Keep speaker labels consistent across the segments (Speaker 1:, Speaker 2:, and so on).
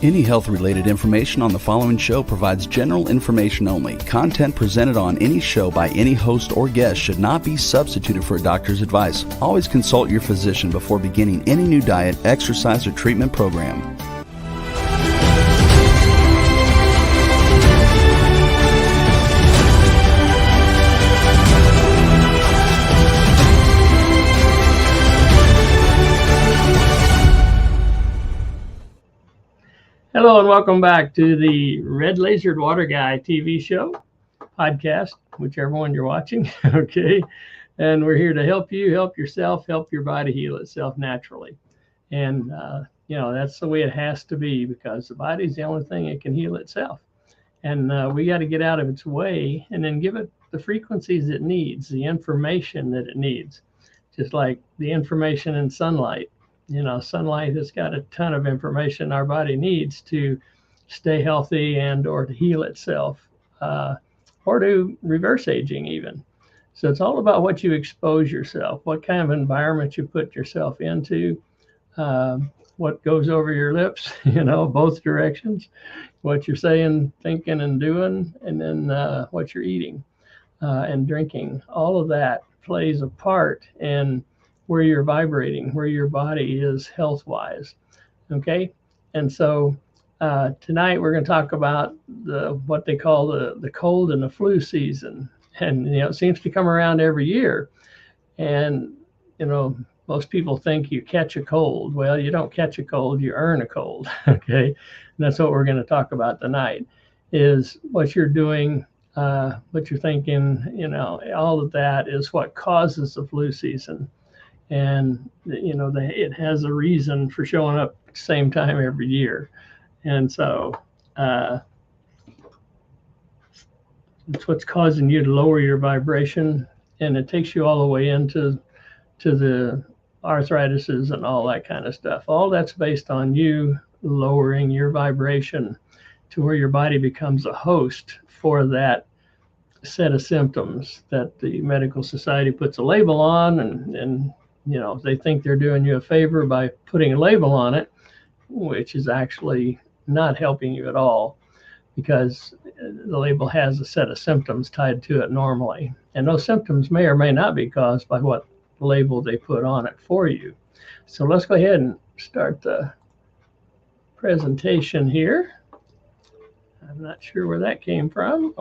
Speaker 1: Any health-related information on the following show provides general information only. Content presented on any show by any host or guest should not be substituted for a doctor's advice. Always consult your physician before beginning any new diet, exercise, or treatment program.
Speaker 2: Hello and welcome back to the Red Lasered Water Guy TV show, podcast, whichever one you're watching, okay? And we're here to help you, help yourself, help your body heal itself naturally. And, that's the way it has to be because the body's the only thing that can heal itself. And we got to get out of its way and then give it the frequencies it needs, the information that it needs, just like the information in sunlight. Sunlight has got a ton of information our body needs to stay healthy and or to heal itself or to reverse aging even. So it's all about what you expose yourself, what kind of environment you put yourself into, what goes over your lips, both directions, what you're saying, thinking, and doing, and then what you're eating and drinking. All of that plays a part in where you're vibrating, where your body is health-wise, okay? And so tonight we're going to talk about what they call the cold and the flu season. And, it seems to come around every year. And, most people think you catch a cold. Well, you don't catch a cold, you earn a cold, okay? And that's what we're going to talk about tonight, is what you're doing, what you're thinking, all of that is what causes the flu season. And, it has a reason for showing up at the same time every year. And so it's what's causing you to lower your vibration. And it takes you all the way into the arthritises and all that kind of stuff. All that's based on you lowering your vibration to where your body becomes a host for that set of symptoms that the medical society puts a label on and they think they're doing you a favor by putting a label on it, which is actually not helping you at all because the label has a set of symptoms tied to it normally. And those symptoms may or may not be caused by what label they put on it for you. So let's go ahead and start the presentation here. I'm not sure where that came from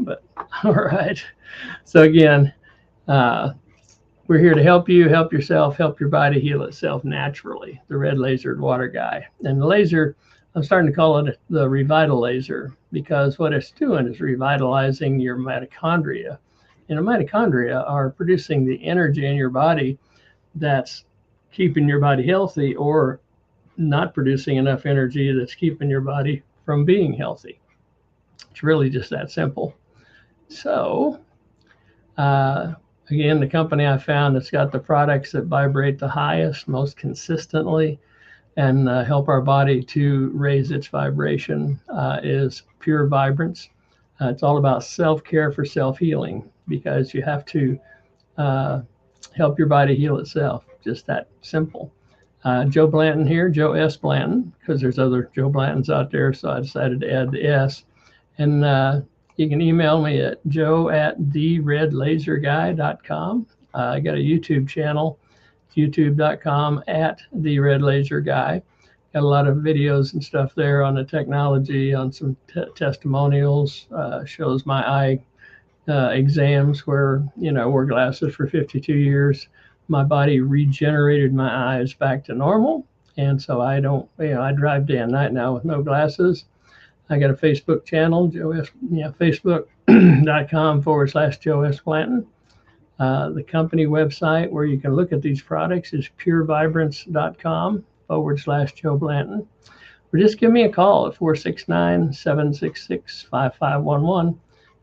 Speaker 2: but all right. So again, we're here to help you, help yourself, help your body heal itself naturally, the Red Lasered Water Guy. And the laser, I'm starting to call it the Revitalazer because what it's doing is revitalizing your mitochondria. And the mitochondria are producing the energy in your body that's keeping your body healthy or not producing enough energy that's keeping your body from being healthy. It's really just that simple. So, again, the company I found that's got the products that vibrate the highest, most consistently, and help our body to raise its vibration is Pure Vibrance. It's all about self-care for self-healing because you have to help your body heal itself. Just that simple. Joe Blanton here, Joe S. Blanton, because there's other Joe Blantons out there, so I decided to add the S. And you can email me at joe@theredlaserguy.com. I got a YouTube channel, youtube.com/theredlaserguy. Got a lot of videos and stuff there on the technology, on some testimonials, shows my eye exams where, wore glasses for 52 years. My body regenerated my eyes back to normal. And so I don't, I drive day and night now with no glasses. I got a Facebook channel, facebook.com/Joe S. Blanton. The company website where you can look at these products is purevibrance.com/Joe Blanton. Or just give me a call at 469-766-5511.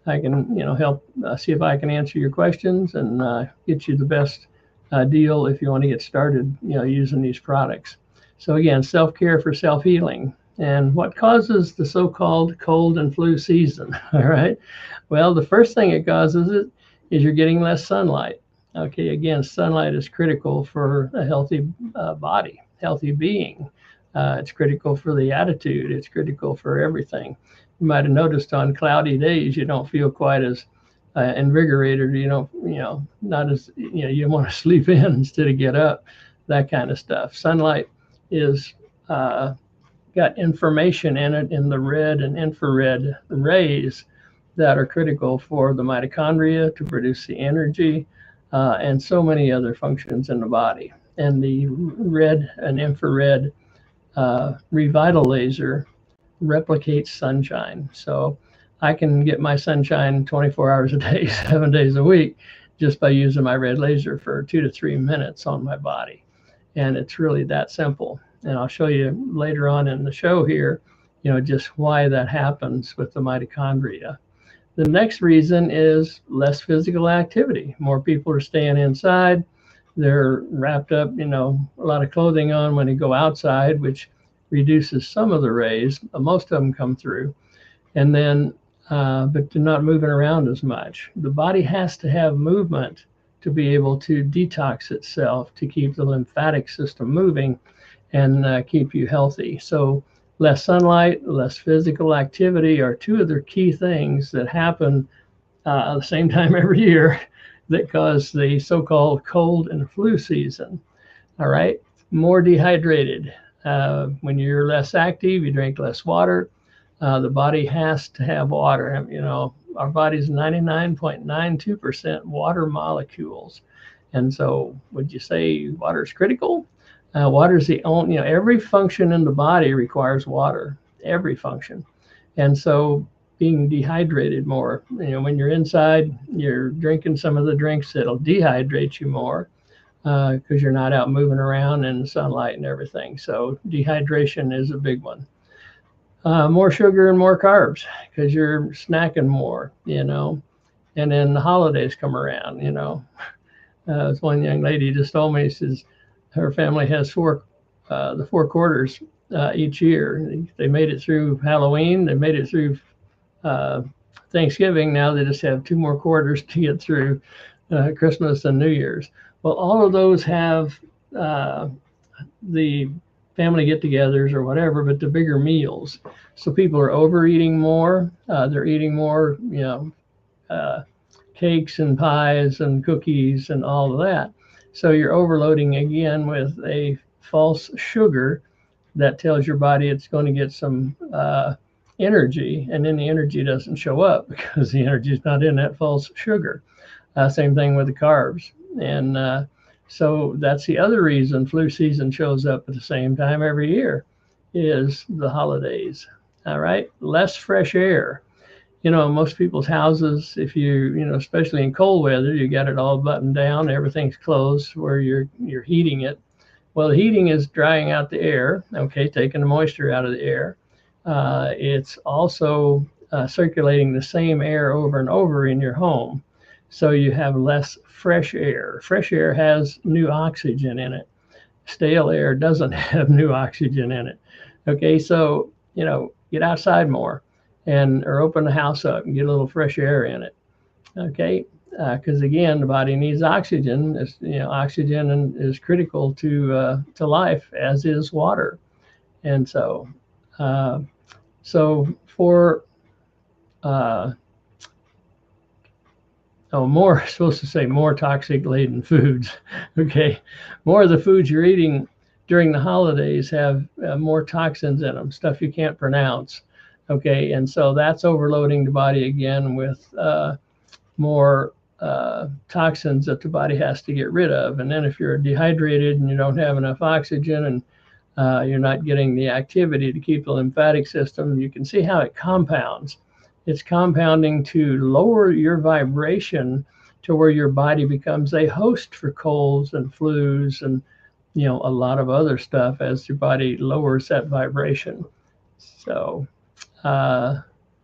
Speaker 2: I can, help see if I can answer your questions and get you the best deal if you want to get started, using these products. So again, self-care for self-healing. And what causes the so-called cold and flu season? All right. Well, the first thing it causes it is you're getting less sunlight. Okay. Again, sunlight is critical for a healthy body, healthy being. It's critical for the attitude. It's critical for everything. You might have noticed on cloudy days, you don't feel quite as invigorated. Not as, you want to sleep in instead of get up, that kind of stuff. Sunlight is got information in it in the red and infrared rays that are critical for the mitochondria to produce the energy and so many other functions in the body. And the red and infrared Revitalazer replicates sunshine. So I can get my sunshine 24 hours a day, 7 days a week, just by using my red laser for 2 to 3 minutes on my body. And it's really that simple. And I'll show you later on in the show here, just why that happens with the mitochondria. The next reason is less physical activity. More people are staying inside. They're wrapped up, a lot of clothing on when they go outside, which reduces some of the rays. Most of them come through. And then, but they're not moving around as much. The body has to have movement to be able to detox itself, to keep the lymphatic system moving and keep you healthy. So less sunlight, less physical activity are two of the key things that happen at the same time every year that cause the so-called cold and flu season. All right, more dehydrated. When you're less active, you drink less water. The body has to have water. Our body's 99.92% water molecules. And so would you say water is critical? Water is the only, every function in the body requires water, every function. And so being dehydrated more, when you're inside, you're drinking some of the drinks that'll dehydrate you more because you're not out moving around in the sunlight and everything. So dehydration is a big one. More sugar and more carbs because you're snacking more, and then the holidays come around, This one young lady just told me, she says, her family has the 4 quarters each year. They made it through Halloween. They made it through Thanksgiving. Now they just have 2 more quarters to get through Christmas and New Year's. Well, all of those have the family get-togethers or whatever, but the bigger meals. So people are overeating more. They're eating more, cakes and pies and cookies and all of that. So you're overloading again with a false sugar that tells your body it's going to get some energy, and then the energy doesn't show up because the energy is not in that false sugar. Same thing with the carbs. And so that's the other reason flu season shows up at the same time every year is the holidays. All right, less fresh air. Most people's houses, if especially in cold weather, you got it all buttoned down, everything's closed where you're heating it. Well, the heating is drying out the air, taking the moisture out of the air. It's also circulating the same air over and over in your home. So you have less fresh air. Fresh air has new oxygen in it. Stale air doesn't have new oxygen in it. So, get outside more or open the house up and get a little fresh air in it. Because again, the body needs oxygen. Oxygen is critical to life, as is water. And so, for supposed to say more toxic laden foods. More of the foods you're eating during the holidays have more toxins in them, stuff you can't pronounce. And so that's overloading the body again with more toxins that the body has to get rid of. And then if you're dehydrated and you don't have enough oxygen and you're not getting the activity to keep the lymphatic system, you can see how it compounds. It's compounding to lower your vibration to where your body becomes a host for colds and flus and a lot of other stuff as your body lowers that vibration. So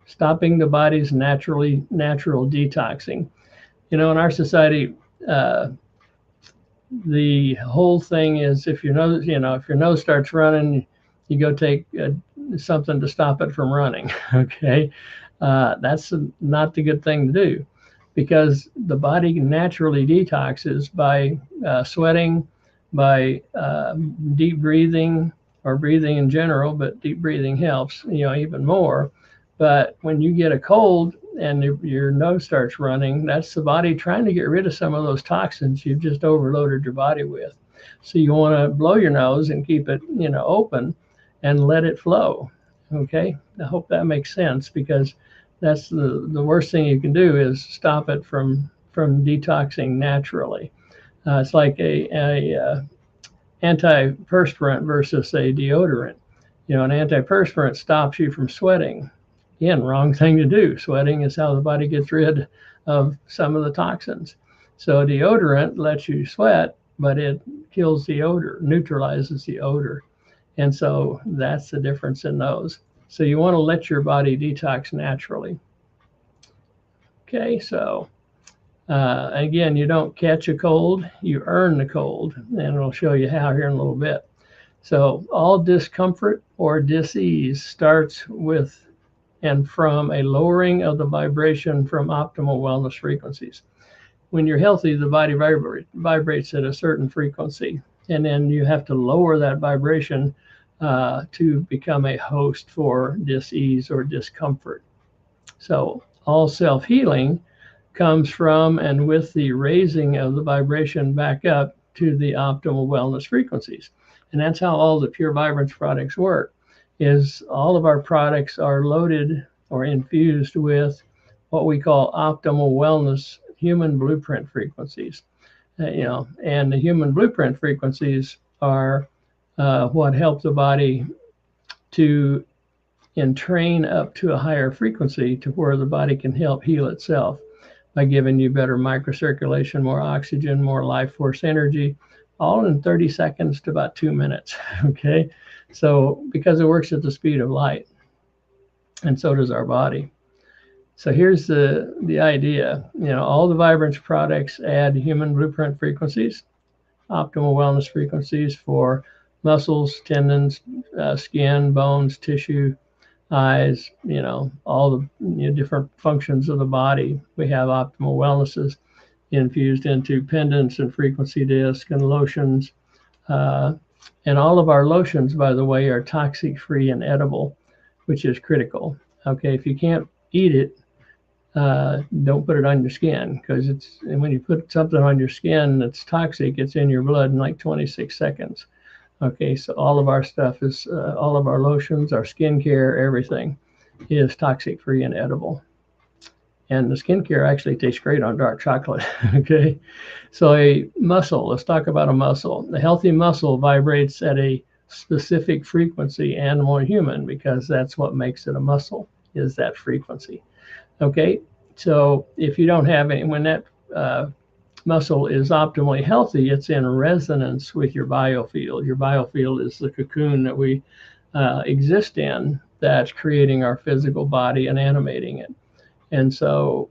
Speaker 2: stopping the body's natural detoxing. In our society, the whole thing is if your nose starts running, you go take something to stop it from running. That's not the good thing to do, because the body naturally detoxes by sweating, by deep breathing, or breathing in general, but deep breathing helps, even more. But when you get a cold and your nose starts running, that's the body trying to get rid of some of those toxins you've just overloaded your body with. So you want to blow your nose and keep it, open and let it flow. Okay. I hope that makes sense, because that's the worst thing you can do is stop it from detoxing naturally. It's like a antiperspirant versus a deodorant. An antiperspirant stops you from sweating. Again, wrong thing to do. Sweating is how the body gets rid of some of the toxins. So deodorant lets you sweat, but it kills the odor, neutralizes the odor. And so that's the difference in those. So you want to let your body detox naturally. Okay, so again, you don't catch a cold, you earn the cold, and I'll show you how here in a little bit. So all discomfort or dis-ease starts with and from a lowering of the vibration from optimal wellness frequencies. When you're healthy, the body vibrates at a certain frequency, and then you have to lower that vibration to become a host for dis-ease or discomfort. So all self-healing comes from and with the raising of the vibration back up to the optimal wellness frequencies. And that's how all the Pure Vibrance products work, is all of our products are loaded or infused with what we call optimal wellness human blueprint frequencies. And the human blueprint frequencies are what help the body to entrain up to a higher frequency to where the body can help heal itself by giving you better microcirculation, more oxygen, more life force energy, all in 30 seconds to about 2 minutes. Okay. So because it works at the speed of light, and so does our body. So here's the idea. All the Vibrance products add human blueprint frequencies, optimal wellness frequencies for muscles, tendons, skin, bones, tissue, eyes, all the different functions of the body. We have optimal wellnesses infused into pendants and frequency discs and lotions. And all of our lotions, by the way, are toxic free and edible, which is critical. Okay, if you can't eat it, don't put it on your skin, because when you put something on your skin that's toxic, it's in your blood in like 26 seconds. Okay, so all of our stuff is, all of our lotions, our skincare, everything is toxic free and edible. And the skincare actually tastes great on dark chocolate. Okay, so a muscle, let's talk about a muscle. The healthy muscle vibrates at a specific frequency, animal or human, because that's what makes it a muscle, is that frequency. Okay, so if you don't have any, when that muscle is optimally healthy, it's in resonance with your biofield. Your biofield is the cocoon that we exist in, that's creating our physical body and animating it. And so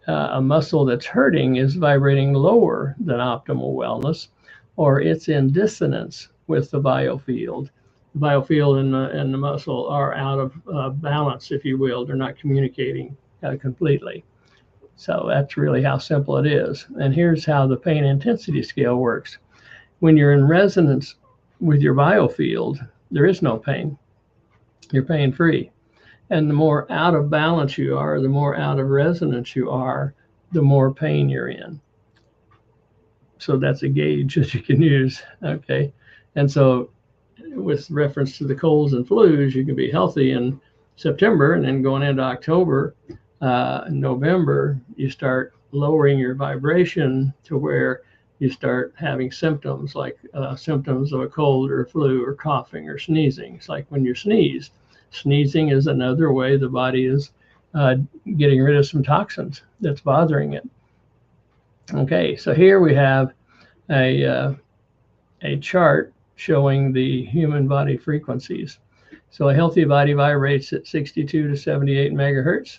Speaker 2: a muscle that's hurting is vibrating lower than optimal wellness, or it's in dissonance with the biofield. The biofield and the muscle are out of balance, if you will. They're not communicating completely. So that's really how simple it is. And here's how the pain intensity scale works. When you're in resonance with your biofield, there is no pain. You're pain free. And the more out of balance you are, the more out of resonance you are, the more pain you're in. So that's a gauge that you can use. Okay. And so with reference to the colds and flus, you can be healthy in September, and then going into October, November, you start lowering your vibration to where you start having symptoms like symptoms of a cold or a flu or coughing or sneezing. It's like when you sneeze. Sneezing is another way the body is getting rid of some toxins that's bothering it. Okay, so here we have a chart showing the human body frequencies. So a healthy body vibrates at 62 to 78 megahertz.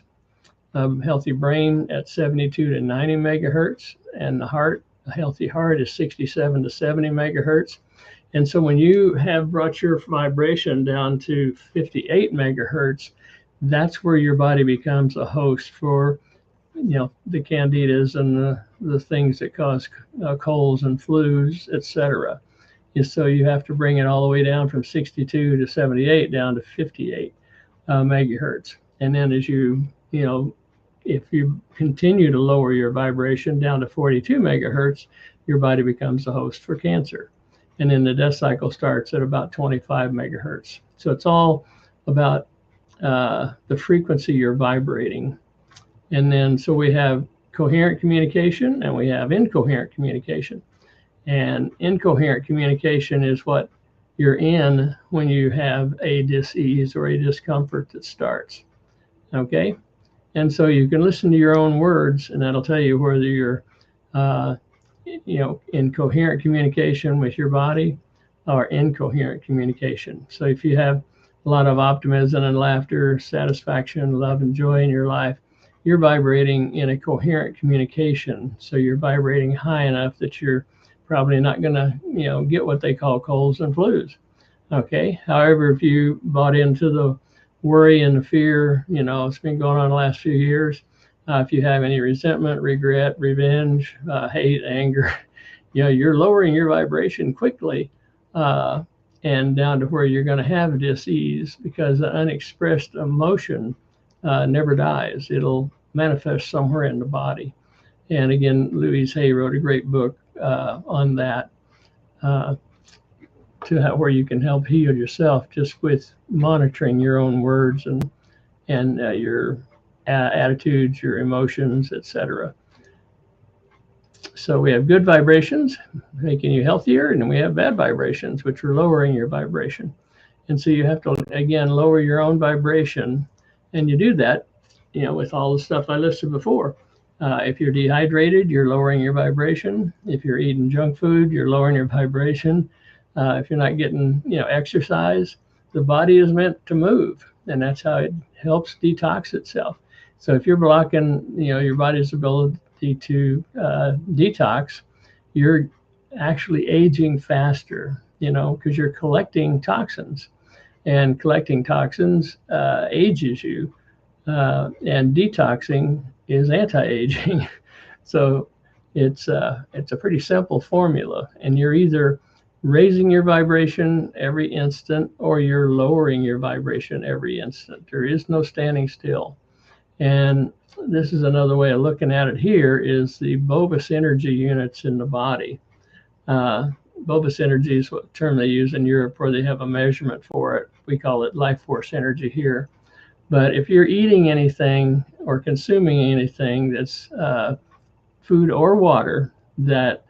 Speaker 2: A healthy brain at 72 to 90 megahertz, and the heart, a healthy heart, is 67 to 70 megahertz. And so when you have brought your vibration down to 58 megahertz, that's where your body becomes a host for, the candidas and the things that cause colds and flus, etc. So you have to bring it all the way down from 62 to 78 down to 58 megahertz. And then as you know, if you continue to lower your vibration down to 42 megahertz, your body becomes a host for cancer. And then the death cycle starts at about 25 megahertz. So it's all about the frequency you're vibrating. And then so we have coherent communication and we have incoherent communication. And incoherent communication is what you're in when you have a dis-ease or a discomfort that starts. Okay? And so you can listen to your own words, and that'll tell you whether you're, in coherent communication with your body or incoherent communication. So if you have a lot of optimism and laughter, satisfaction, love, and joy in your life, you're vibrating in a coherent communication. So you're vibrating high enough that you're probably not going to, get what they call colds and flus. Okay. However, if you bought into the worry and the fear, it's been going on the last few years. If you have any resentment, regret, revenge, hate, anger, you're lowering your vibration quickly and down to where you're going to have dis-ease, because the unexpressed emotion never dies. It'll manifest somewhere in the body. And again, Louise Hay wrote a great book on that, where you can help heal yourself just with monitoring your own words and your attitudes, your emotions, etc. So we have good vibrations, making you healthier, and then we have bad vibrations, which are lowering your vibration. And so you have to, again, lower your own vibration. And you do that, with all the stuff I listed before. If you're dehydrated, you're lowering your vibration. If you're eating junk food, you're lowering your vibration. If you're not getting, exercise, the body is meant to move, and that's how it helps detox itself. So if you're blocking, your body's ability to detox, you're actually aging faster, because you're collecting toxins, and collecting toxins ages you, and detoxing is anti-aging. So it's a pretty simple formula, and you're either raising your vibration every instant or you're lowering your vibration every instant. There is no standing still. And this is another way of looking at it here, is the bulbous energy units in the body. Bulbous energy is what term they use in Europe, where they have a measurement for it. We call it life force energy here. But if you're eating anything or consuming anything that's food or water that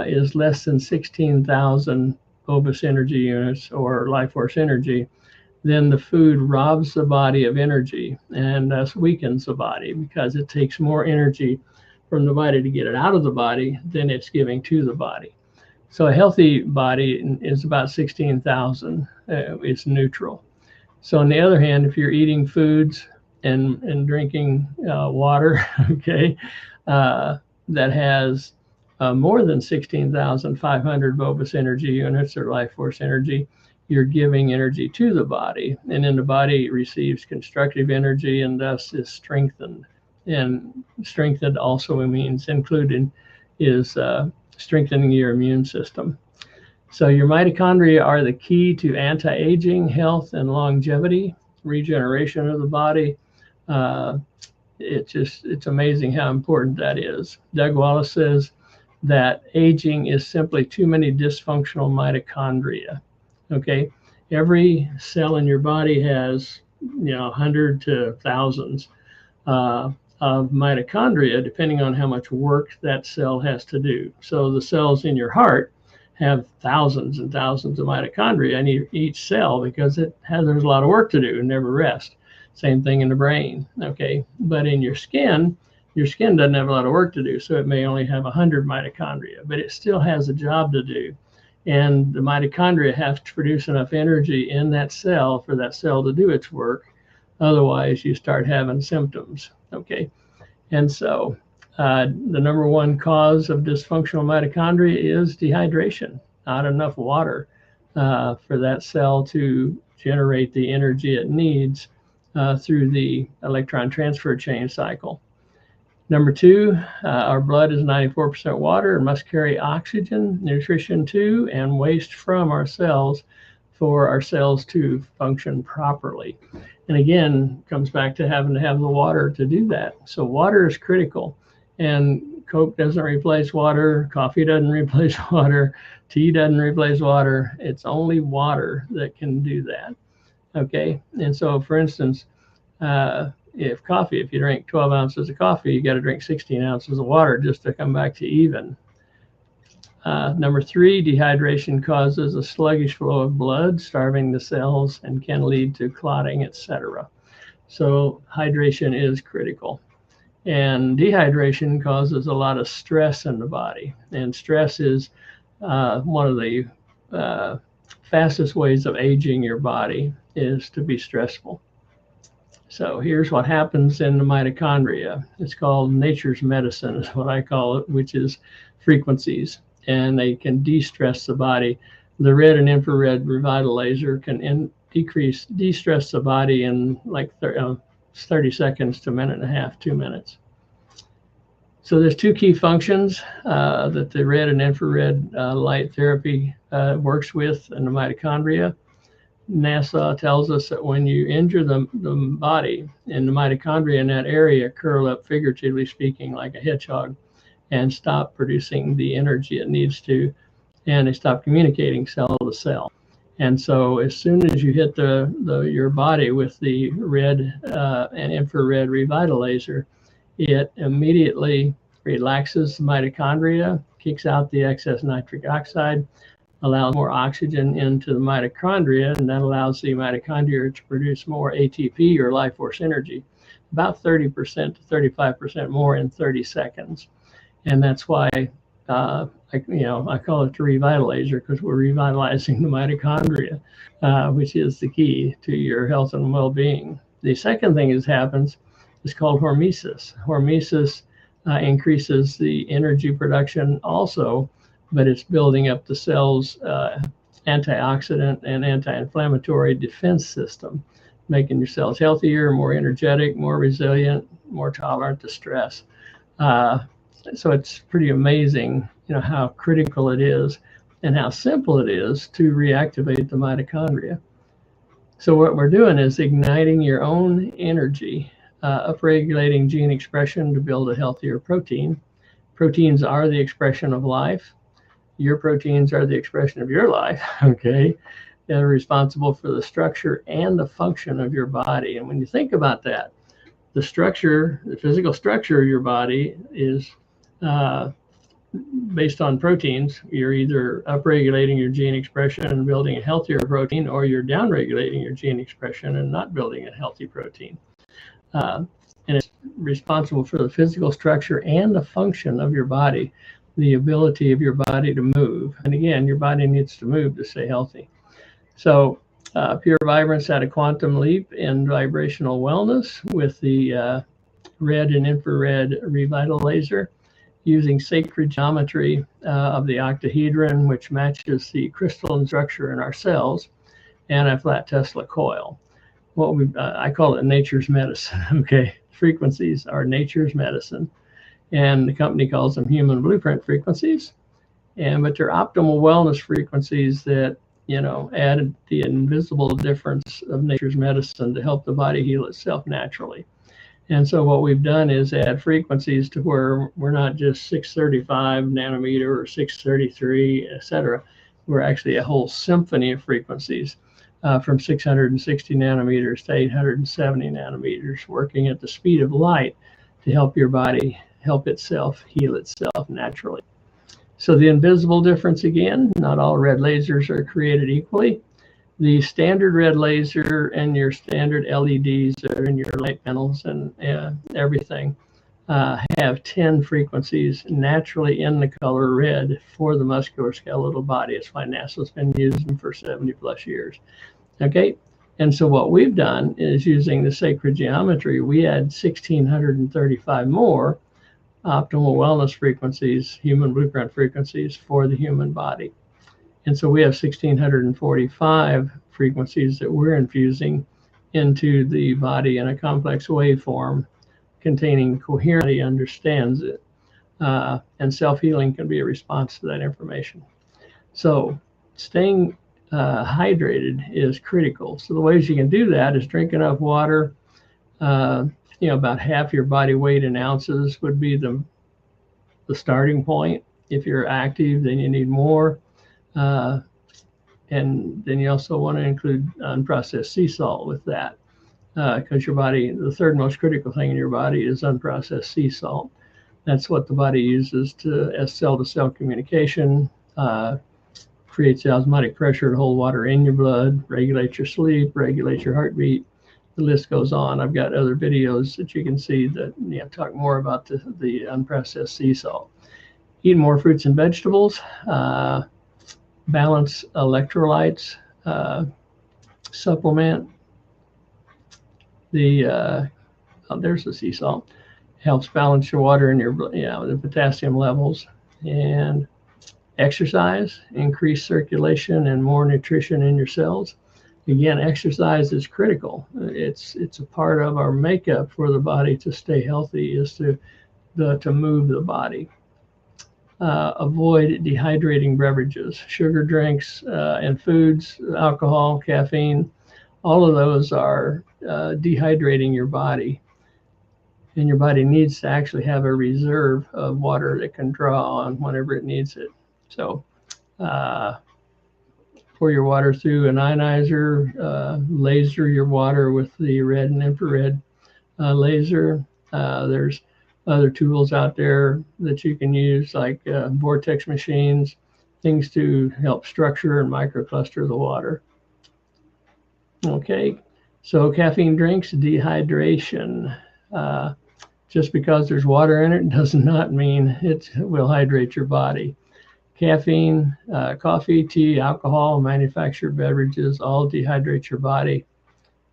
Speaker 2: is less than 16,000 bulbous energy units or life force energy, then the food robs the body of energy and thus weakens the body, because it takes more energy from the body to get it out of the body than it's giving to the body. So a healthy body is about 16,000. It's neutral. So on the other hand, if you're eating foods and drinking water, okay, that has more than 16,500 bulbous energy units or life force energy, you're giving energy to the body, and then the body receives constructive energy and thus is strengthened. And strengthened also means included is strengthening your immune system. So your mitochondria are the key to anti-aging, health, and longevity, regeneration of the body. It's amazing how important that is. Doug Wallace says that aging is simply too many dysfunctional mitochondria. Okay, every cell in your body has 100 to thousands of mitochondria, depending on how much work that cell has to do. So the cells in your heart have thousands and thousands of mitochondria in each cell, because there's a lot of work to do and never rest. Same thing in the brain. Okay, but in your skin doesn't have a lot of work to do, so it may only have 100 mitochondria, but it still has a job to do. And the mitochondria have to produce enough energy in that cell for that cell to do its work. Otherwise, you start having symptoms. Okay, and so the number one cause of dysfunctional mitochondria is dehydration, not enough water for that cell to generate the energy it needs through the electron transfer chain cycle. Number two, our blood is 94% water and must carry oxygen, nutrition to, and waste from our cells for our cells to function properly. And again, comes back to having to have the water to do that. So water is critical. And Coke doesn't replace water, coffee doesn't replace water, tea doesn't replace water. It's only water that can do that. Okay. And so, for instance, if you drink 12 ounces of coffee, you got to drink 16 ounces of water just to come back to even. Number three, dehydration causes a sluggish flow of blood, starving the cells, and can lead to clotting, etc. So hydration is critical. And dehydration causes a lot of stress in the body. And stress is one of the fastest ways of aging your body is to be stressful. So here's what happens in the mitochondria. It's called nature's medicine, is what I call it, which is frequencies. And they can de-stress the body. The red and infrared Revitalazer can de-stress the body in like 30 seconds to a minute and a half, 2 minutes. So there's two key functions that the red and infrared light therapy works with in the mitochondria. NASA tells us that when you injure the body, and the mitochondria in that area curl up, figuratively speaking, like a hedgehog, and stop producing the energy it needs to, and they stop communicating cell to cell. And so as soon as you hit your body with the red and infrared Revitalazer, it immediately relaxes the mitochondria, kicks out the excess nitric oxide, allows more oxygen into the mitochondria, and that allows the mitochondria to produce more ATP, or life force energy, about 30% to 35% more in 30 seconds. And that's why I call it the Revitalazer, because we're revitalizing the mitochondria, which is the key to your health and well-being. The second thing that happens is called hormesis. Hormesis increases the energy production also, but it's building up the cell's antioxidant and anti-inflammatory defense system, making your cells healthier, more energetic, more resilient, more tolerant to stress. So it's pretty amazing, how critical it is and how simple it is to reactivate the mitochondria. So what we're doing is igniting your own energy, upregulating gene expression to build a healthier protein. Proteins are the expression of life. Your proteins are the expression of your life, okay? They're responsible for the structure and the function of your body. And when you think about that, the physical structure of your body is based on proteins. You're either upregulating your gene expression and building a healthier protein, or you're downregulating your gene expression and not building a healthy protein. And it's responsible for the physical structure and the function of your body, the ability of your body to move. And again, your body needs to move to stay healthy. So Pure Vibrance had a quantum leap in vibrational wellness with the red and infrared Revitalazer, using sacred geometry of the octahedron, which matches the crystalline structure in our cells, and a flat Tesla coil. I call it nature's medicine. Okay, frequencies are nature's medicine, and the company calls them human blueprint frequencies. But they're optimal wellness frequencies that added the invisible difference of nature's medicine to help the body heal itself naturally. And so what we've done is add frequencies to where we're not just 635 nanometer or 633, etc. We're actually a whole symphony of frequencies from 660 nanometers to 870 nanometers, working at the speed of light to help your body help itself heal itself naturally. So the invisible difference again, not all red lasers are created equally. The standard red laser and your standard LEDs and your light panels and everything have 10 frequencies naturally in the color red for the musculoskeletal body. It's why NASA's been using them for 70 plus years. Okay, and so what we've done is, using the sacred geometry, we add 1,635 more optimal wellness frequencies, human blueprint frequencies for the human body. And so we have 1,645 frequencies that we're infusing into the body in a complex waveform containing coherently understands it. And self-healing can be a response to that information. So staying hydrated is critical. So the ways you can do that is drink enough water. About half your body weight in ounces would be the starting point. If you're active, then you need more. And then you also want to include unprocessed sea salt with that, because your body, the third most critical thing in your body is unprocessed sea salt. That's what the body uses as cell-to-cell communication, creates osmotic pressure to hold water in your blood, regulates your sleep, regulates your heartbeat. The list goes on. I've got other videos that you can see that talk more about the unprocessed sea salt. Eat more fruits and vegetables, balance electrolytes, supplement. There's the sea salt. Helps balance your water and the potassium levels. And exercise, increase circulation and more nutrition in your cells. Again, exercise is critical. It's a part of our makeup for the body to stay healthy, is to move the body. Avoid dehydrating beverages, sugar drinks, and foods, alcohol, caffeine. All of those are dehydrating your body. And your body needs to actually have a reserve of water that can draw on whenever it needs it. So pour your water through an ionizer, laser your water with the red and infrared laser. There's other tools out there that you can use, like vortex machines, things to help structure and microcluster the water. Okay, so caffeine drinks, dehydration. Just because there's water in it does not mean it will hydrate your body. Caffeine, coffee, tea, alcohol, manufactured beverages all dehydrate your body.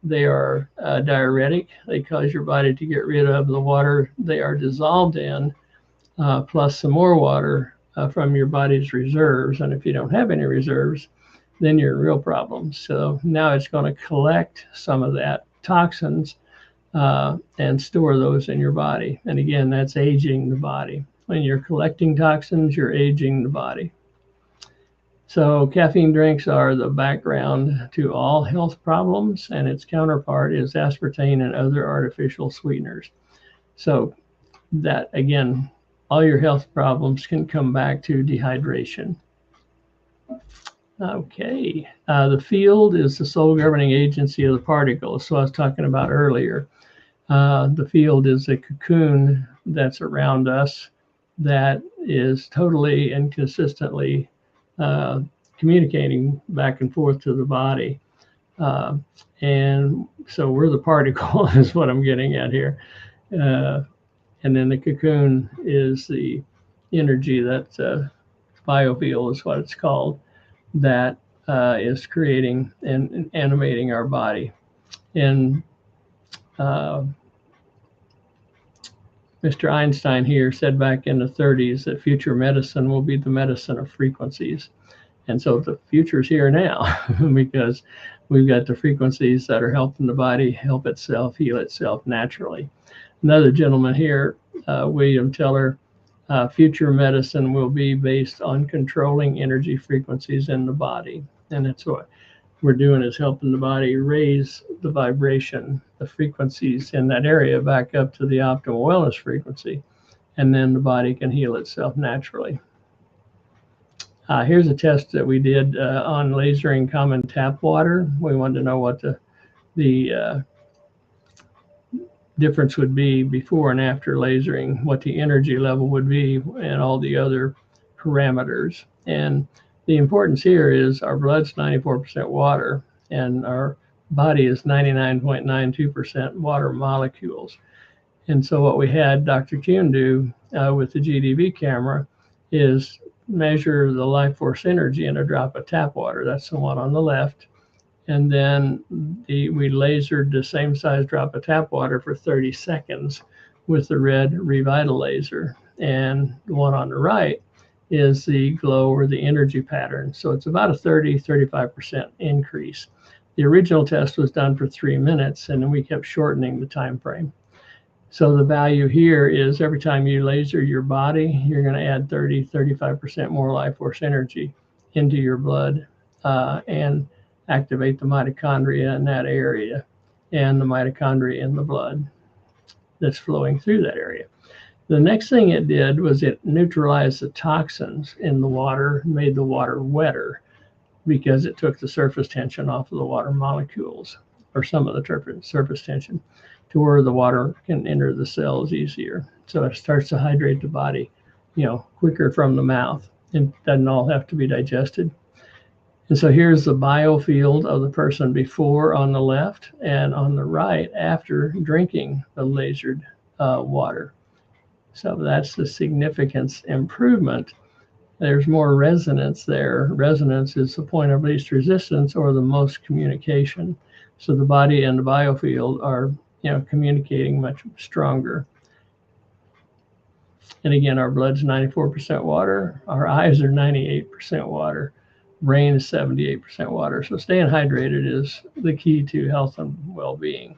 Speaker 2: They are diuretic. They cause your body to get rid of the water they are dissolved in, plus some more water from your body's reserves. And if you don't have any reserves, then you're in real problems. So now it's going to collect some of that toxins and store those in your body. And again, that's aging the body. When you're collecting toxins, you're aging the body. So caffeine drinks are the background to all health problems, and its counterpart is aspartame and other artificial sweeteners. So that, again, all your health problems can come back to dehydration. Okay, the field is the sole governing agency of the particles. So I was talking about earlier. The field is a cocoon that's around us that is totally and consistently communicating back and forth to the body. And so we're the particle is what I'm getting at here. And then the cocoon is the energy that biofield is what it's called, that is creating and animating our body. And Mr. Einstein here said back in the 30s that future medicine will be the medicine of frequencies. And so the future's here now because we've got the frequencies that are helping the body help itself, heal itself naturally. Another gentleman here, William Teller, future medicine will be based on controlling energy frequencies in the body. And that's what we're doing, is helping the body raise the vibration, the frequencies in that area back up to the optimal wellness frequency. And then the body can heal itself naturally. Here's a test that we did on lasering common tap water. We wanted to know what the difference would be before and after lasering, what the energy level would be, and all the other parameters. And the importance here is our blood's 94% water, and our body is 99.92% water molecules. And so what we had Dr. Kuhn do with the GDB camera is measure the life force energy in a drop of tap water. That's the one on the left. And then we lasered the same size drop of tap water for 30 seconds with the red Revitalazer. And the one on the right is the glow or the energy pattern. So it's about a 35% increase. The original test was done for 3 minutes, and then we kept shortening the time frame. So the value here is every time you laser your body, you're going to add 35% more life force energy into your blood and activate the mitochondria in that area and the mitochondria in the blood that's flowing through that area. The next thing it did was it neutralized the toxins in the water, made the water wetter because it took the surface tension off of the water molecules, or some of the surface tension, to where the water can enter the cells easier. So it starts to hydrate the body, quicker from the mouth. It doesn't all have to be digested. And so here's the biofield of the person before on the left, and on the right after drinking the lasered water. So that's the significance improvement. There's more resonance there. Resonance is the point of least resistance or the most communication. So the body and the biofield are, communicating much stronger. And again, our blood's 94% water. Our eyes are 98% water. Brain is 78% water. So staying hydrated is the key to health and well-being.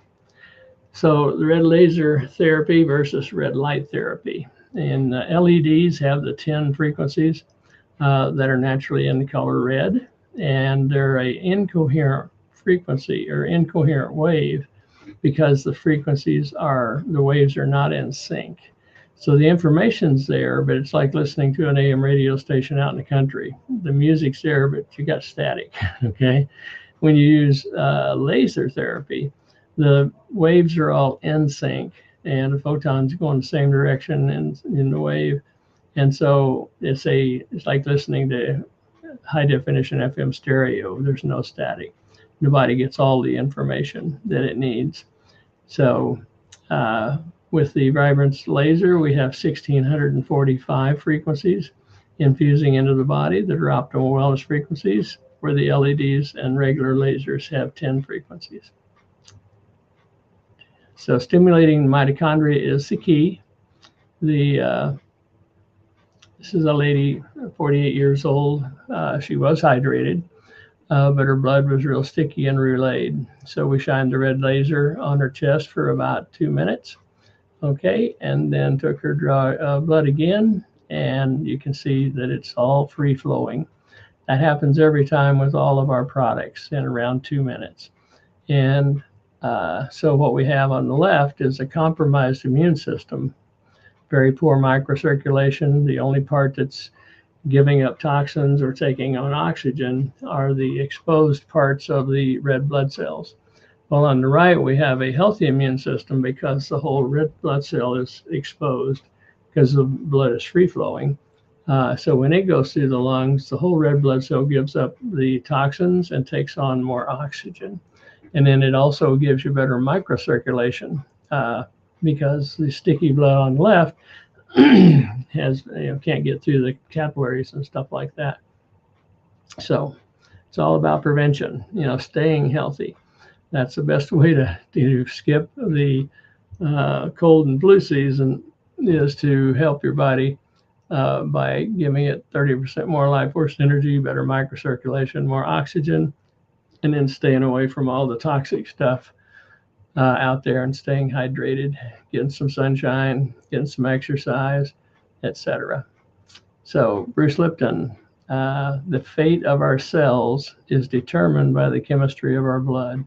Speaker 2: So the red laser therapy versus red light therapy. And LEDs have the 10 frequencies that are naturally in the color red, and they're an incoherent frequency or incoherent wave because the waves are not in sync. So the information's there, but it's like listening to an AM radio station out in the country. The music's there, but you got static, okay? When you use laser therapy, the waves are all in sync and the photons go in the same direction in the wave. And so it's like listening to high definition FM stereo. There's no static. The body gets all the information that it needs. So with the Vibrance laser, we have 1,645 frequencies infusing into the body that are optimal wellness frequencies, where the LEDs and regular lasers have 10 frequencies. So stimulating mitochondria is the key. This is a lady, 48 years old. She was hydrated, but her blood was real sticky and relayed. So we shined the red laser on her chest for about 2 minutes, okay, and then took her blood again, and you can see that it's all free flowing. That happens every time with all of our products in around 2 minutes. And so what we have on the left is a compromised immune system, very poor microcirculation. The only part that's giving up toxins or taking on oxygen are the exposed parts of the red blood cells. Well, on the right, we have a healthy immune system because the whole red blood cell is exposed because the blood is free flowing. So when it goes through the lungs, the whole red blood cell gives up the toxins and takes on more oxygen. And then it also gives you better microcirculation because the sticky blood on the left can't get through the capillaries and stuff like that. So it's all about prevention, staying healthy. That's the best way to skip the cold and flu season, is to help your body by giving it 30% more life force energy, better microcirculation, more oxygen, and then staying away from all the toxic stuff out there and staying hydrated, getting some sunshine, getting some exercise, etc. So Bruce Lipton, the fate of our cells is determined by the chemistry of our blood.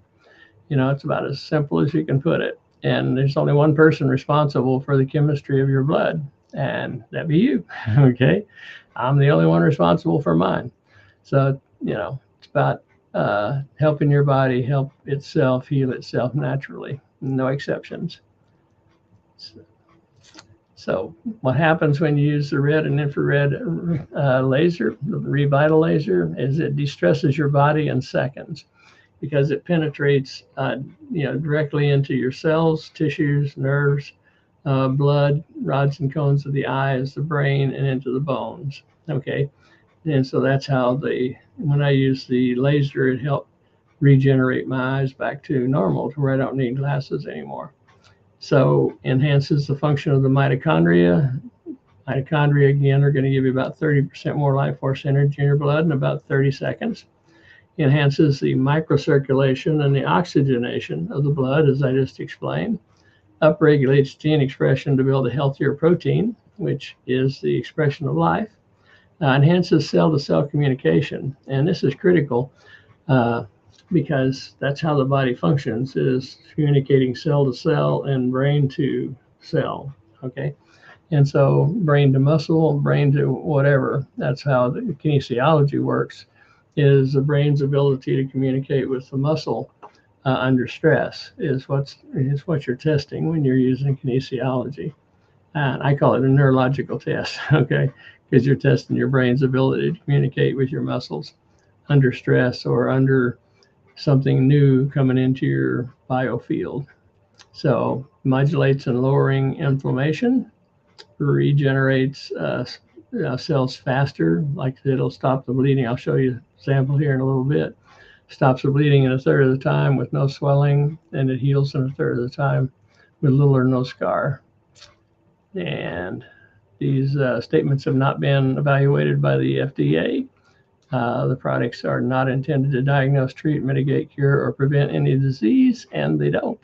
Speaker 2: It's about as simple as you can put it. And there's only one person responsible for the chemistry of your blood, and that'd be you, okay? I'm the only one responsible for mine. So, it's about helping your body help itself heal itself naturally, no exceptions. So what happens when you use the red and infrared laser, the Revitalazer, is it de-stresses your body in seconds because it penetrates directly into your cells, tissues, nerves, blood, rods and cones of the eyes, the brain, and into the bones, okay? And so that's how when I use the laser, it helped regenerate my eyes back to normal, to where I don't need glasses anymore. So enhances the function of the mitochondria. Mitochondria, again, are going to give you about 30% more life force energy in your blood in about 30 seconds. Enhances the microcirculation and the oxygenation of the blood, as I just explained. upregulates gene expression to build a healthier protein, which is the expression of life, enhances cell-to-cell communication. And this is critical because that's how the body functions, is communicating cell to cell and brain to cell, okay? And so brain to muscle, brain to whatever, that's how the kinesiology works, is the brain's ability to communicate with the muscle under stress is what you're testing when you're using kinesiology. And I call it a neurological test, okay? Because you're testing your brain's ability to communicate with your muscles under stress or under something new coming into your biofield. So modulates and lowering inflammation, regenerates cells faster, like it'll stop the bleeding. I'll show you an example here in a little bit. Stops the bleeding in a third of the time with no swelling, and it heals in a third of the time with little or no scar. And these statements have not been evaluated by the FDA. The products are not intended to diagnose, treat, mitigate, cure, or prevent any disease, and they don't.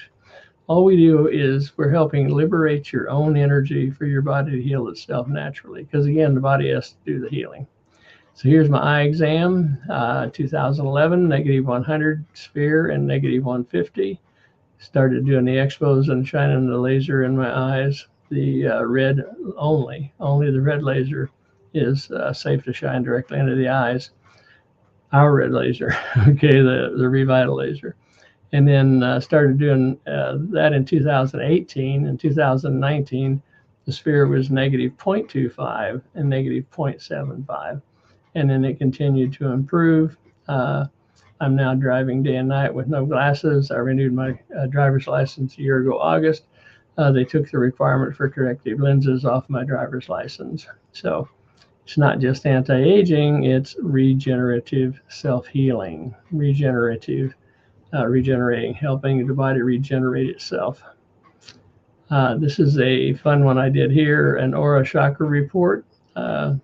Speaker 2: All we do is we're helping liberate your own energy for your body to heal itself naturally, because again, the body has to do the healing. So here's my eye exam, 2011, -100 sphere and -150. Started doing the expos and shining the laser in my eyes. The red only the red laser is safe to shine directly into the eyes. Our red laser, okay, the Revitalazer. And then started doing that in 2018. In 2019, the sphere was -0.25 and -0.75. And then it continued to improve. I'm now driving day and night with no glasses. I renewed my driver's license a year ago, August. They took the requirement for corrective lenses off my driver's license. So it's not just anti-aging, it's regenerative self-healing, regenerating, helping the body regenerate itself. This is a fun one I did here, an aura chakra report.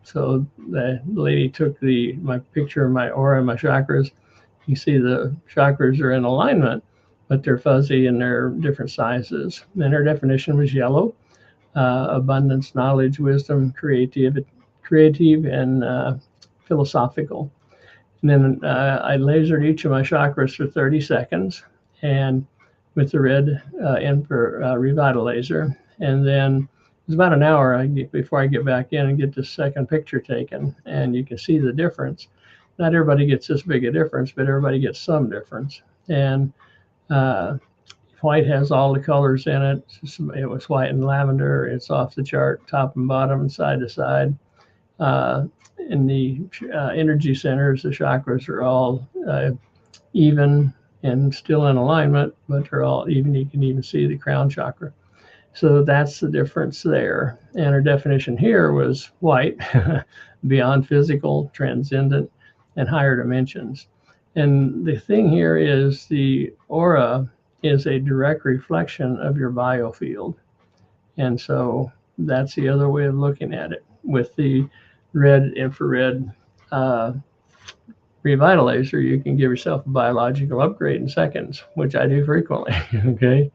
Speaker 2: So the lady took my picture of my aura and my chakras. You see the chakras are in alignment, but they're fuzzy and they're different sizes. And her definition was yellow, abundance, knowledge, wisdom, creative and philosophical. And then I lasered each of my chakras for 30 seconds and with the red Revitalazer. And then it was about an hour before I get back in and get the second picture taken. And you can see the difference. Not everybody gets this big a difference, but everybody gets some difference. And white has all the colors in it. It was white and lavender. It's off the chart, top and bottom and side to side. In the energy centers, the chakras are all even and still in alignment, but they're all even. You can even see the crown chakra. So that's the difference there. And our definition here was white, beyond physical, transcendent, and higher dimensions. And the thing here is the aura is a direct reflection of your biofield. And so that's the other way of looking at it. With the red infrared Revitalazer, you can give yourself a biological upgrade in seconds, which I do frequently, okay?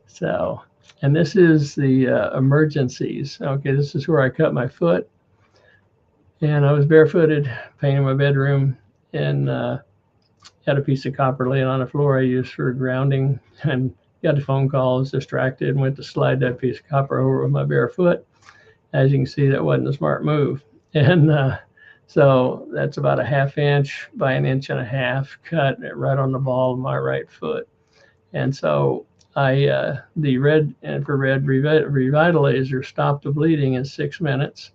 Speaker 2: So, and this is the emergencies. Okay, this is where I cut my foot. And I was barefooted, painting my bedroom, and had a piece of copper laying on the floor I used for grounding, and got a phone call, was distracted, and went to slide that piece of copper over with my bare foot. As you can see, that wasn't a smart move. And so that's about a 1/2 inch by 1.5 inches cut right on the ball of my right foot. And so the red infrared Revitalazer stopped the bleeding in 6 minutes.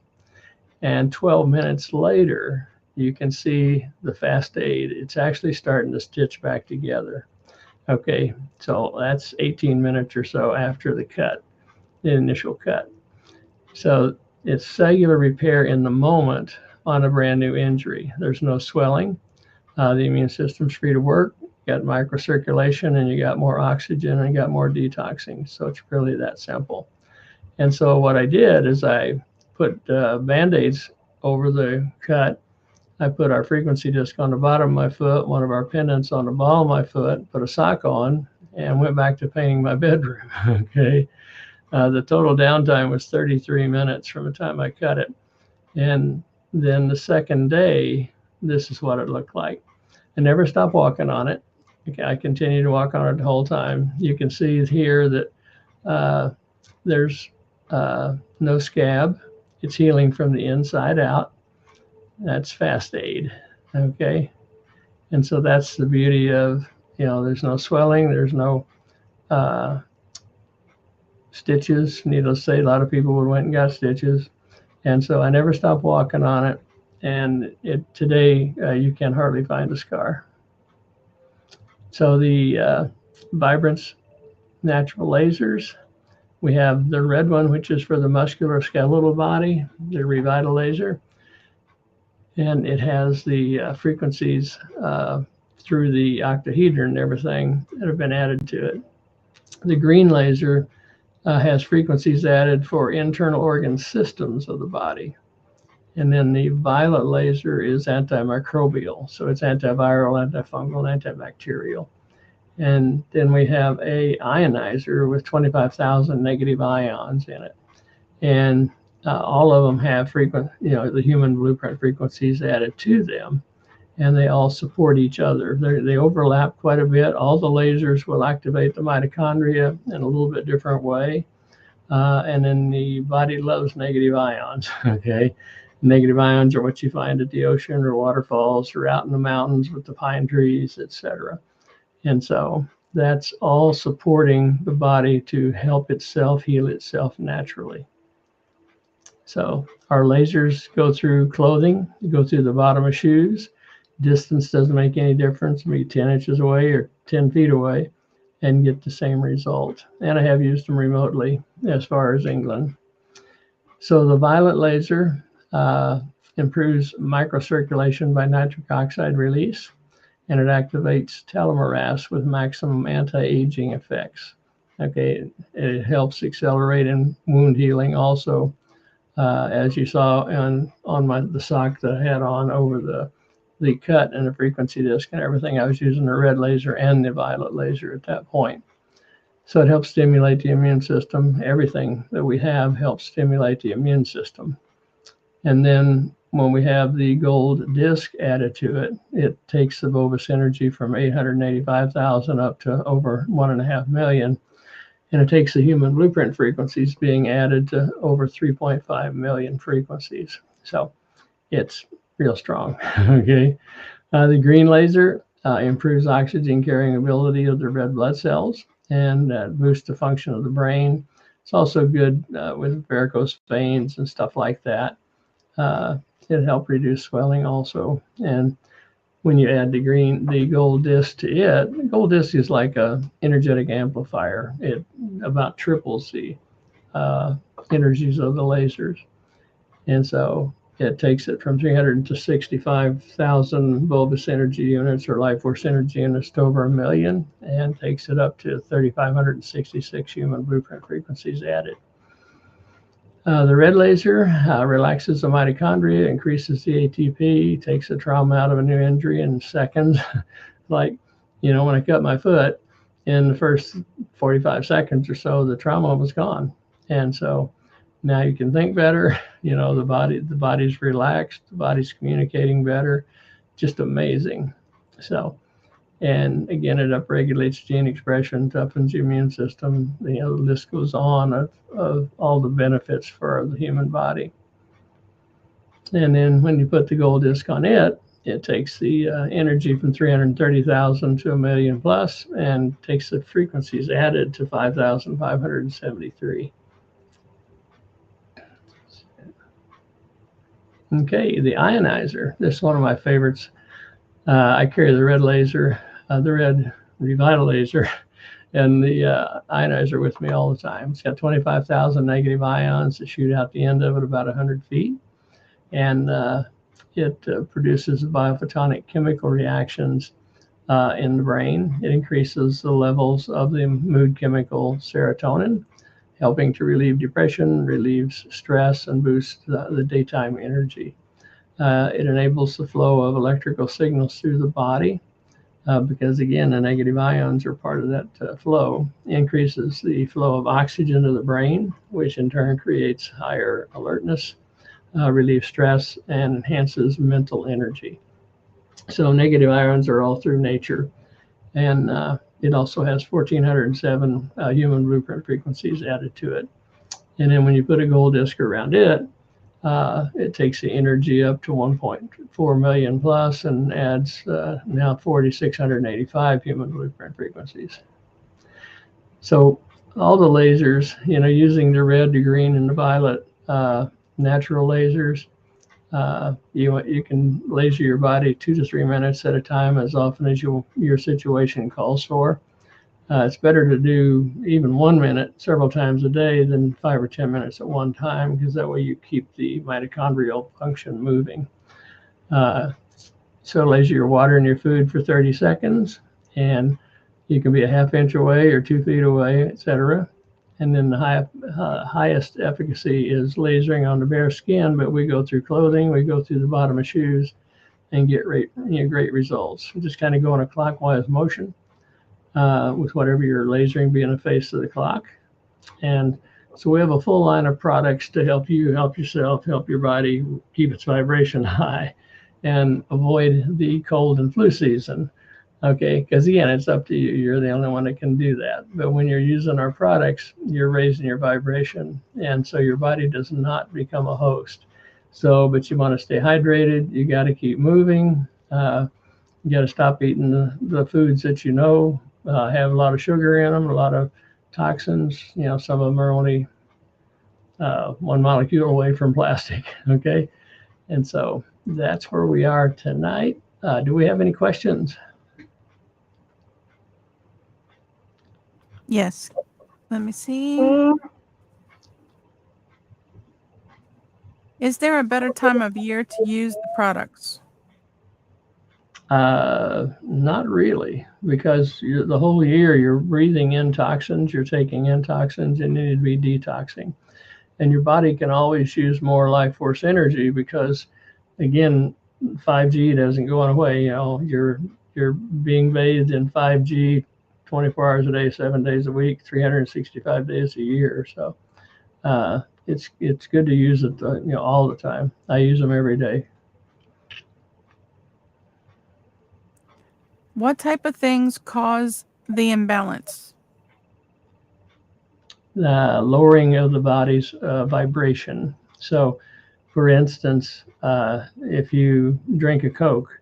Speaker 2: And 12 minutes later, you can see the fast aid. It's actually starting to stitch back together. Okay, so that's 18 minutes or so after the cut, the initial cut. So it's cellular repair in the moment on a brand new injury. There's no swelling. The immune system's free to work. You got microcirculation, and you got more oxygen, and you got more detoxing. So it's really that simple. And so what I did is I put Band-Aids over the cut. I put our frequency disc on the bottom of my foot, one of our pendants on the ball of my foot, put a sock on, and went back to painting my bedroom. Okay. The total downtime was 33 minutes from the time I cut it. And then the second day, this is what it looked like. I never stopped walking on it. I continued to walk on it the whole time. You can see here that there's no scab. It's healing from the inside out. That's fast aid. Okay. And so that's the beauty of, there's no swelling, there's no stitches. Needless to say, a lot of people would went and got stitches. And so I never stopped walking on it. And today you can hardly find a scar. So the Vibrance natural lasers, we have the red one, which is for the musculoskeletal body, the Revitalazer. And it has the frequencies through the octahedron and everything that have been added to it. The green laser has frequencies added for internal organ systems of the body. And then the violet laser is antimicrobial. So it's antiviral, antifungal, antibacterial. And then we have a ionizer with 25,000 negative ions in it. And all of them have the human blueprint frequencies added to them, and they all support each other. They overlap quite a bit. All the lasers will activate the mitochondria in a little bit different way. And then the body loves negative ions, okay? Negative ions are what you find at the ocean or waterfalls or out in the mountains with the pine trees, etc. And so that's all supporting the body to help itself heal itself naturally. So our lasers go through clothing, go through the bottom of shoes. Distance doesn't make any difference. Be 10 inches away or 10 feet away and get the same result. And I have used them remotely as far as England. So the violet laser improves microcirculation by nitric oxide release, and it activates telomerase with maximum anti-aging effects. Okay, it helps accelerate in wound healing also. As you saw on the sock that I had on over the cut and the frequency disc and everything, I was using the red laser and the violet laser at that point. So it helps stimulate the immune system. Everything that we have helps stimulate the immune system. And then when we have the gold disc added to it, it takes the Bovis energy from 885,000 up to over 1.5 million. And it takes the human blueprint frequencies being added to over 3.5 million frequencies. So it's real strong, okay? The green laser improves oxygen carrying ability of the red blood cells and boosts the function of the brain. It's also good with varicose veins and stuff like that. It helps reduce swelling also. And when you add the gold disc to it, the gold disc is like an energetic amplifier. It about triples the energies of the lasers. And so it takes it from 300 to 65,000 bulbous energy units or life force energy units to over 1 million, and takes it up to 3,566 human blueprint frequencies added. The red laser relaxes the mitochondria, increases the ATP, takes the trauma out of a new injury in seconds. Like, when I cut my foot, in the first 45 seconds or so, the trauma was gone. And so now you can think better. The body's relaxed, the body's communicating better. Just amazing. So, and again, it upregulates gene expression, toughens the immune system. The list goes on of all the benefits for the human body. And then when you put the gold disc on it, it takes the energy from 330,000 to 1 million plus, and takes the frequencies added to 5,573. Okay, the ionizer. This is one of my favorites. I carry the red laser, the red Revitalazer, and the ionizer with me all the time. It's got 25,000 negative ions that shoot out the end of it about 100 feet. And it produces biophotonic chemical reactions in the brain. It increases the levels of the mood chemical serotonin, helping to relieve depression, relieves stress, and boosts the daytime energy. It enables the flow of electrical signals through the body, because again, the negative ions are part of that flow, increases the flow of oxygen to the brain, which in turn creates higher alertness, relieves stress, and enhances mental energy. So negative ions are all through nature, and it also has 1,407 human blueprint frequencies added to it. And then when you put a gold disc around it, it takes the energy up to 1.4 million plus and adds now 4,685 human blueprint frequencies. So all the lasers, using the red, the green, and the violet natural lasers, you can laser your body 2 to 3 minutes at a time, as often as your situation calls for. It's better to do even 1 minute several times a day than 5 or 10 minutes at one time, because that way you keep the mitochondrial function moving. So laser your water and your food for 30 seconds, and you can be a half inch away or 2 feet away, etc. And then the highest efficacy is lasering on the bare skin, but we go through clothing, we go through the bottom of shoes, and get great results. We just kind of go in a clockwise motion with whatever you're lasering being the face of the clock. And so we have a full line of products to help you, help yourself, help your body keep its vibration high and avoid the cold and flu season. Okay, because again, it's up to you. You're the only one that can do that. But when you're using our products, you're raising your vibration, and so your body does not become a host. So, but you want to stay hydrated. You got to keep moving. You got to stop eating the foods that have a lot of sugar in them, a lot of toxins. Some of them are only 1 molecule away from plastic. Okay, and so that's where we are tonight. Do we have any questions?
Speaker 3: Yes. Let me see. Is there a better time of year to use the products?
Speaker 2: Not really, because the whole year you're breathing in toxins, you're taking in toxins, and you need to be detoxing. And your body can always use more life force energy because, again, 5G doesn't go away. You're being bathed in 5G 24 hours a day, 7 days a week, 365 days a year. So it's good to use it all the time. I use them every day.
Speaker 3: What type of things cause the imbalance?
Speaker 2: Lowering of the body's vibration. So, for instance, if you drink a Coke,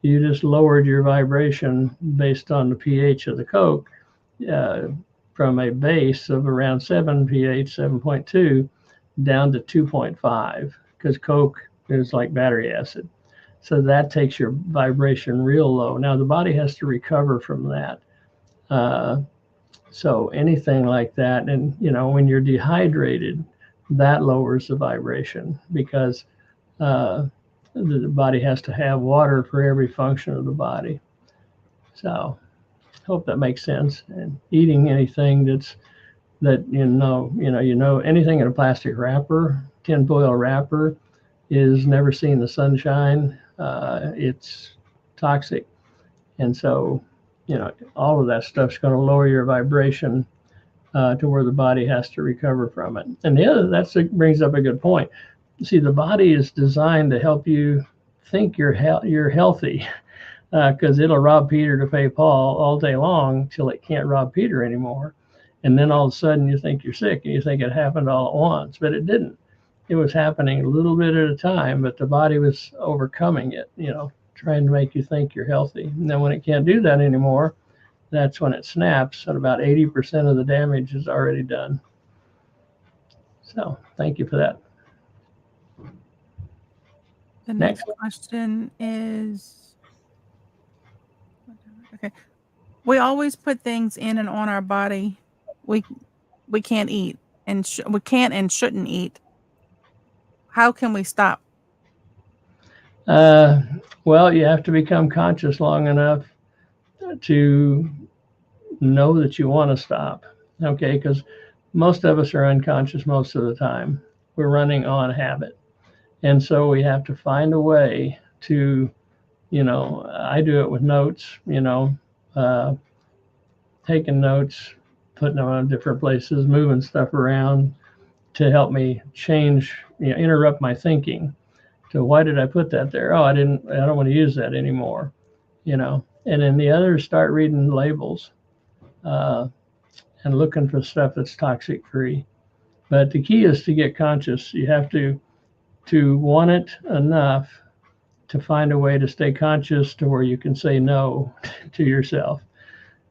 Speaker 2: you just lowered your vibration based on the pH of the Coke from a base of around 7 pH, 7.2, down to 2.5, because Coke is like battery acid. So that takes your vibration real low. Now the body has to recover from that. So anything like that, and when you're dehydrated, that lowers the vibration because the body has to have water for every function of the body. So hope that makes sense. And eating anything anything in a plastic wrapper, tinfoil wrapper, is never seen the sunshine. It's toxic, and so all of that stuff's going to lower your vibration to where the body has to recover from it. And that brings up a good point. See, the body is designed to help you think you're healthy, because it'll rob Peter to pay Paul all day long till it can't rob Peter anymore. And then all of a sudden you think you're sick and you think it happened all at once, but it didn't. It was happening a little bit at a time, but the body was overcoming it, trying to make you think you're healthy. And then when it can't do that anymore, that's when it snaps, and about 80% of the damage is already done. So thank you for that.
Speaker 3: The next question is, okay. We always put things in and on our body we can't eat and we can't and shouldn't eat. How can we stop?
Speaker 2: Well, you have to become conscious long enough to know that you want to stop. Okay, because most of us are unconscious most of the time. We're running on habit. And so we have to find a way to I do it with notes, taking notes, putting them on different places, moving stuff around to help me change, interrupt my thinking. So why did I put that there? Oh, I don't want to use that anymore, And then the others start reading labels and looking for stuff that's toxic free. But the key is to get conscious. You have to want it enough to find a way to stay conscious to where you can say no to yourself,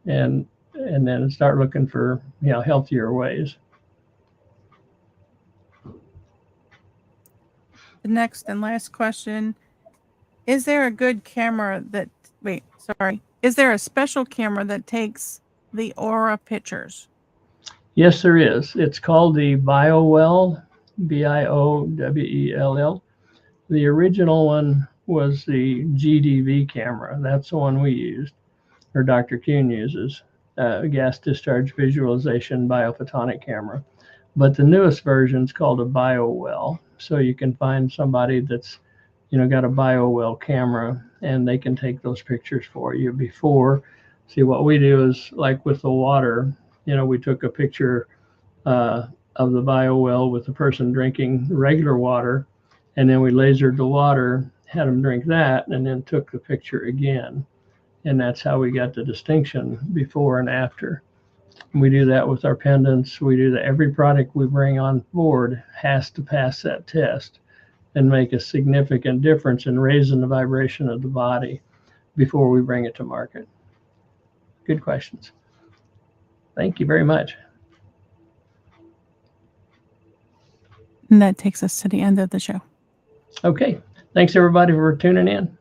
Speaker 2: and then start looking for healthier ways.
Speaker 3: The next and last question: is there a good camera that? Is there a special camera that takes the aura pictures?
Speaker 2: Yes, there is. It's called the BioWell, BIOWELL. The original one was the GDV camera. That's the one we used, or Dr. Kuhn uses, gas discharge visualization biophotonic camera. But the newest version is called a BioWell. So you can find somebody that's, got a BioWell camera, and they can take those pictures for you before. See, what we do is, like with the water, we took a picture of the BioWell with the person drinking regular water, and then we lasered the water, had them drink that, and then took the picture again. And that's how we got the distinction before and after. We do that with our pendants. We do that. Every product we bring on board has to pass that test and make a significant difference in raising the vibration of the body before we bring it to market. Good questions. Thank you very much.
Speaker 3: And that takes us to the end of the show.
Speaker 2: Okay. Thanks, everybody, for tuning in.